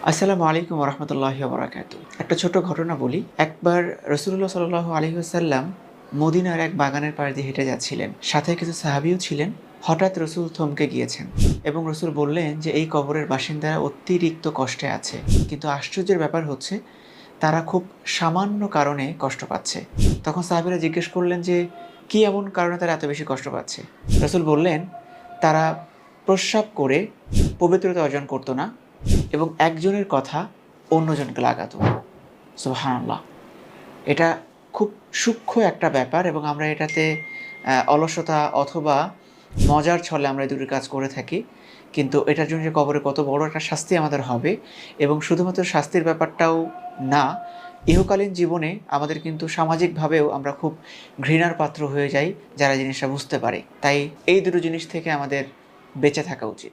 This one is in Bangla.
আসসালামু আলাইকুম রহমতুল্লাহি বারাকাতু। একটা ছোট ঘটনা বলি। একবার রাসূলুল্লাহ সাল্লাল্লাহু আলাইহি ওয়াসাল্লাম মদিনার এক বাগানের পাশ দিয়ে হেঁটে যাচ্ছিলেন। সাথে কিছু সাহাবীও ছিলেন। হঠাৎ রাসূল থমকে গিয়েছেন এবং রাসূল বললেন যে, "এই কবরের বাসিন্দারা অতিরিক্ত কষ্টে আছে। কিন্তু আশ্চর্যের ব্যাপার হচ্ছে তারা খুব সামান্য কারণে কষ্ট পাচ্ছে।" তখন সাহাবীরা জিজ্ঞেস করলেন যে, "কি এমন কারণে তারা এত বেশি কষ্ট পাচ্ছে?" রাসূল বললেন, "তারা প্রস্রাব করে পবিত্রতা অর্জন করত না এবং একজনের কথা অন্যজনকে লাগাতো।" সুবহানাল্লাহ! এটা খুব সূক্ষ্ম একটা ব্যাপার এবং আমরা এটাতে অলসতা অথবা মজার ছলে আমরা এই দুটি কাজ করে থাকি। কিন্তু এটার জন্য যে কবরে কত বড় একটা শাস্তি আমাদের হবে এবং শুধুমাত্র শাস্তির ব্যাপারটাও না, ইহকালীন জীবনে আমাদের কিন্তু সামাজিকভাবেও আমরা খুব ঘৃণার পাত্র হয়ে যাই যারা জিনিসটা বুঝতে পারে। তাই এই দুটো জিনিস থেকে আমাদের বেঁচে থাকা উচিত।